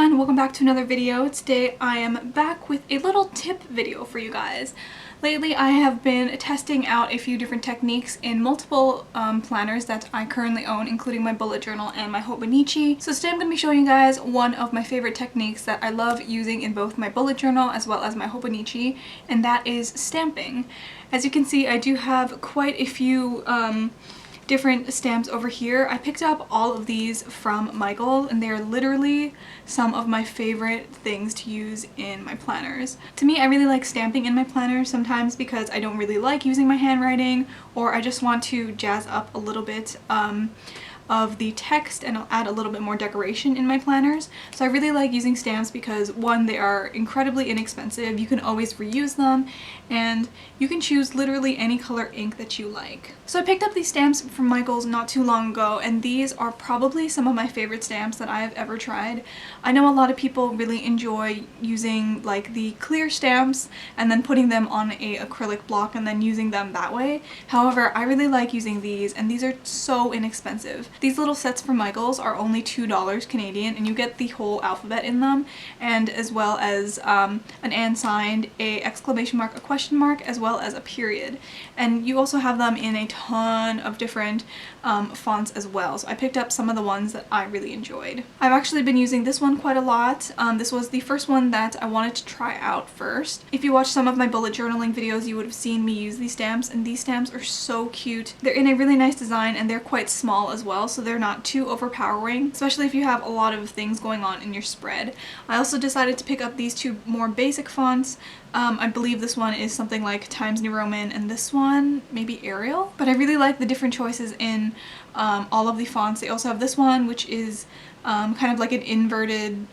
everyone, welcome back to another video. Today I am back with a little tip video for you guys. Lately I have been testing out a few different techniques in multiple planners that I currently own, including my bullet journal and my Hobonichi. So today I'm going to be showing you guys one of my favorite techniques that I love using in both my bullet journal as well as my Hobonichi, and that is stamping. As you can see, I do have quite a few different stamps over here. I picked up all of these from Michaels, and they're literally some of my favorite things to use in my planners. To me, I really like stamping in my planners sometimes because I don't really like using my handwriting, or I just want to jazz up a little bit of the text and I'll add a little bit more decoration in my planners. So I really like using stamps because, one, they are incredibly inexpensive, you can always reuse them, and you can choose literally any color ink that you like. So I picked up these stamps from Michaels not too long ago, and these are probably some of my favorite stamps that I have ever tried. I know a lot of people really enjoy using like the clear stamps and then putting them on a acrylic block and then using them that way. However, I really like using these, and these are so inexpensive. These little sets from Michaels are only $2 Canadian, and you get the whole alphabet in them, and as well as an and signed, a exclamation mark, a question mark, as well as a period. And you also have them in a ton of different fonts as well. So I picked up some of the ones that I really enjoyed. I've actually been using this one quite a lot. This was the first one that I wanted to try out first. If you watched some of my bullet journaling videos, you would have seen me use these stamps, and these stamps are so cute. They're in a really nice design, and they're quite small as well, so they're not too overpowering, especially if you have a lot of things going on in your spread. I also decided to pick up these two more basic fonts. I believe this one is something like Times New Roman, and this one maybe Arial, but I really like the different choices in all of the fonts. They also have this one, which is kind of like an inverted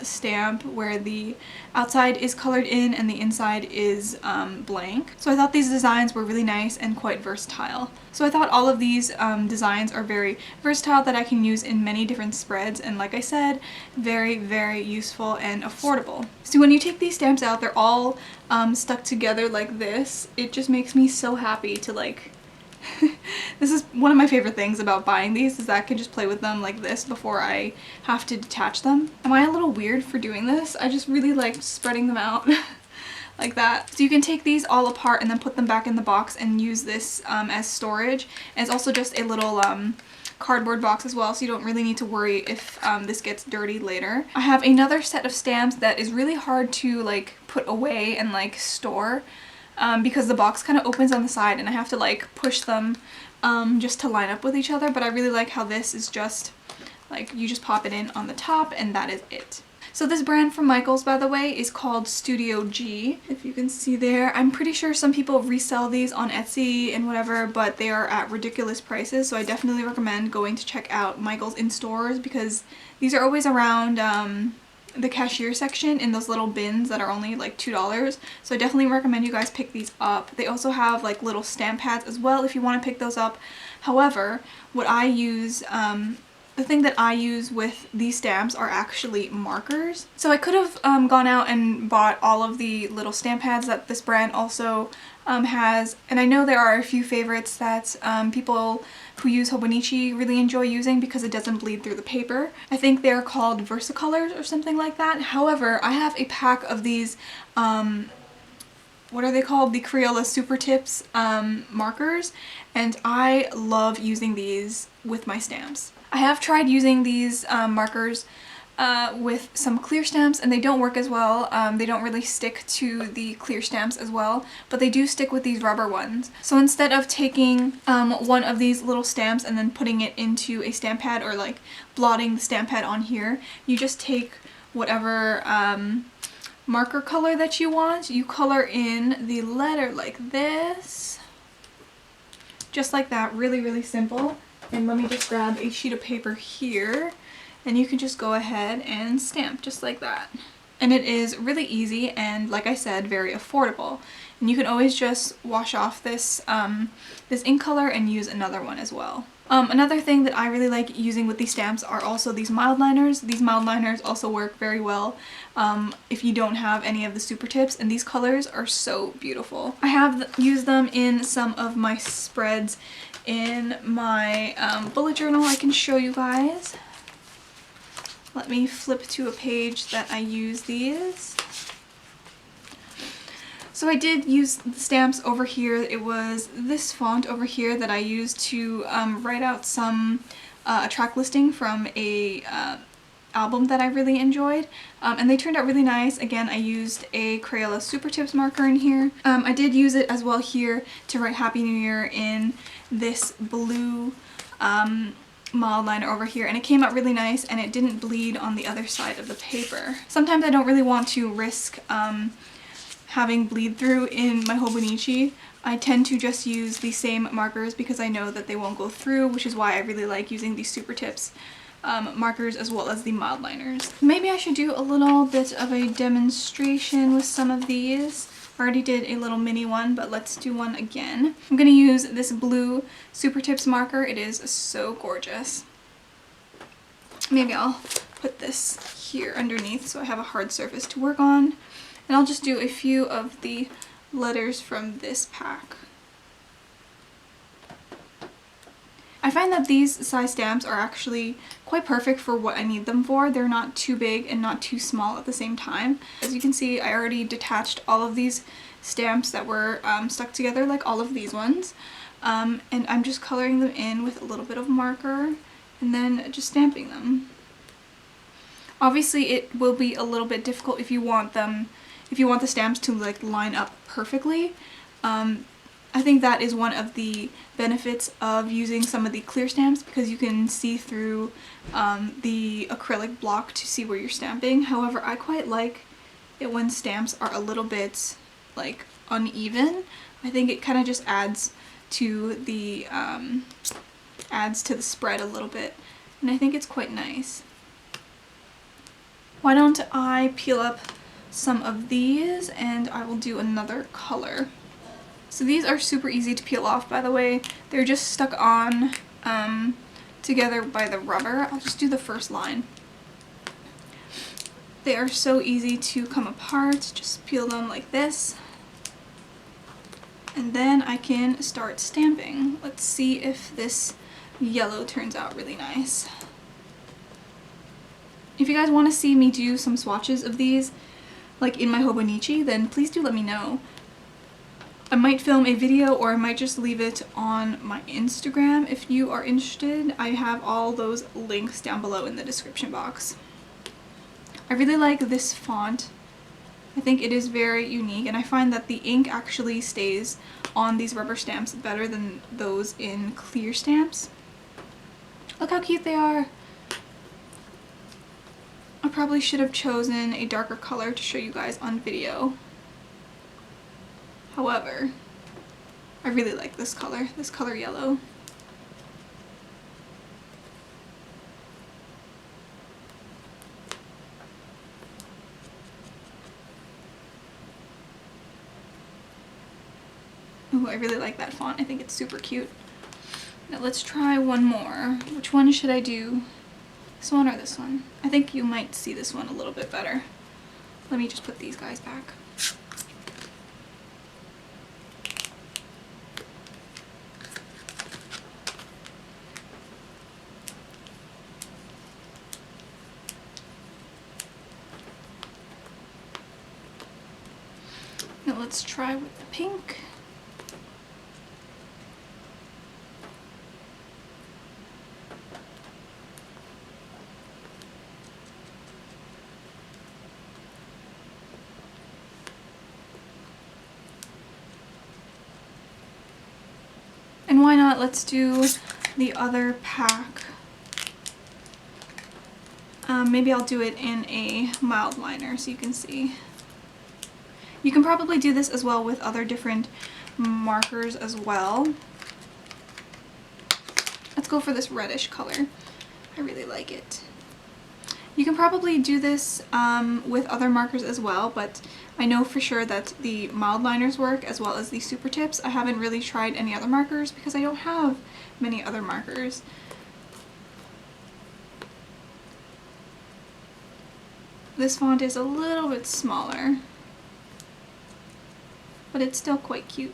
stamp where the outside is colored in and the inside is blank. So I thought these designs were really nice and quite versatile. So I thought all of these designs are very versatile that I can use in many different spreads, and like I said, very, very useful and affordable. So when you take these stamps out, they're all stuck together like this. It just makes me so happy to like this is one of my favorite things about buying these, is that I can just play with them like this before I have to detach them. Am I a little weird for doing this? I just really like spreading them out like that. So you can take these all apart and then put them back in the box and use this as storage. And it's also just a little cardboard box as well, so you don't really need to worry if this gets dirty later. I have another set of stamps that is really hard to like put away and like store. Because the box kind of opens on the side and I have to like push them just to line up with each other, but I really like how this is just like you just pop it in on the top and that is it. So this brand from Michaels, by the way, is called Studio G, if you can see there. I'm pretty sure some people resell these on Etsy and whatever, but they are at ridiculous prices, so I definitely recommend going to check out Michaels in stores because these are always around the cashier section in those little bins that are only like $2, so I definitely recommend you guys pick these up. They also have like little stamp pads as well if you want to pick those up. However, what I use, the thing that I use with these stamps are actually markers. So I could have gone out and bought all of the little stamp pads that this brand also has, and I know there are a few favorites that people who use Hobonichi really enjoy using because it doesn't bleed through the paper. I think they're called Versacolors or something like that. However, I have a pack of these, what are they called? The Crayola SuperTips markers, and I love using these with my stamps. I have tried using these markers with some clear stamps, and they don't work as well. They don't really stick to the clear stamps as well, but they do stick with these rubber ones. So instead of taking one of these little stamps and then putting it into a stamp pad or like blotting the stamp pad on here, you just take whatever marker color that you want, you color in the letter like this, just like that. Really, really simple. And let me just grab a sheet of paper here, and you can just go ahead and stamp just like that. And it is really easy and, like I said, very affordable. And you can always just wash off this this ink color and use another one as well. Another thing that I really like using with these stamps are also these Mildliners. These Mildliners also work very well if you don't have any of the SuperTips, and these colors are so beautiful. I have used them in some of my spreads in my bullet journal. I can show you guys. Let me flip to a page that I use these. So I did use the stamps over here. It was this font over here that I used to write out a track listing from a album that I really enjoyed, and they turned out really nice. Again, I used a Crayola SuperTips marker in here. I did use it as well here to write Happy New Year in this blue mild liner over here, and it came out really nice and it didn't bleed on the other side of the paper. Sometimes I don't really want to risk having bleed through in my Hobonichi. I tend to just use the same markers because I know that they won't go through, which is why I really like using these SuperTips markers as well as the mild liners. Maybe I should do a little bit of a demonstration with some of these. I already did a little mini one, but let's do one again. I'm going to use this blue SuperTips marker. It is so gorgeous. Maybe I'll put this here underneath so I have a hard surface to work on. And I'll just do a few of the letters from this pack. I find that these size stamps are actually quite perfect for what I need them for. They're not too big and not too small at the same time. As you can see, I already detached all of these stamps that were stuck together, like all of these ones. And I'm just coloring them in with a little bit of marker and then just stamping them. Obviously, it will be a little bit difficult if you want the stamps to like line up perfectly. I think that is one of the benefits of using some of the clear stamps, because you can see through the acrylic block to see where you're stamping. However, I quite like it when stamps are a little bit like uneven. I think it kind of just adds to the spread a little bit, and I think it's quite nice. Why don't I peel up some of these and I will do another color. So these are super easy to peel off, by the way. They're just stuck on together by the rubber. I'll just do the first line. They are so easy to come apart. Just peel them like this. And then I can start stamping. Let's see if this yellow turns out really nice. If you guys want to see me do some swatches of these, like in my Hobonichi, then please do let me know. I might film a video, or I might just leave it on my Instagram if you are interested. I have all those links down below in the description box. I really like this font. I think it is very unique, and I find that the ink actually stays on these rubber stamps better than those in clear stamps. Look how cute they are! I probably should have chosen a darker color to show you guys on video. However, I really like this color yellow. Ooh, I really like that font. I think it's super cute. Now let's try one more. Which one should I do? This one or this one? I think you might see this one a little bit better. Let me just put these guys back. Now let's try with the pink. And why not, let's do the other pack. Maybe I'll do it in a mild liner so you can see. You can probably do this as well with other different markers as well. Let's go for this reddish color. I really like it. You can probably do this with other markers as well, but I know for sure that the mild liners work as well as the SuperTips. I haven't really tried any other markers because I don't have many other markers. This font is a little bit smaller, but it's still quite cute.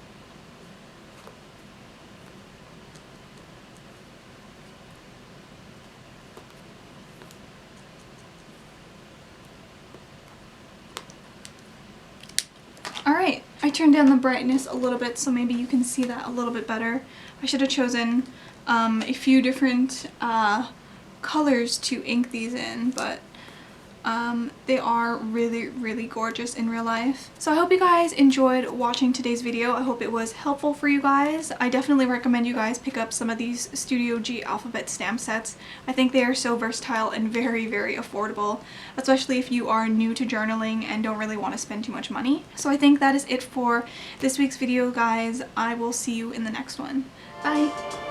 I turned down the brightness a little bit so maybe you can see that a little bit better. I should have chosen a few different colors to ink these in, but they are really gorgeous in real life. So I hope you guys enjoyed watching today's video. I hope it was helpful for you guys. I definitely recommend you guys pick up some of these Studio G alphabet stamp sets. I think they are so versatile and very affordable, especially if you are new to journaling and don't really want to spend too much money. So I think that is it for this week's video, guys. I will see you in the next one. Bye!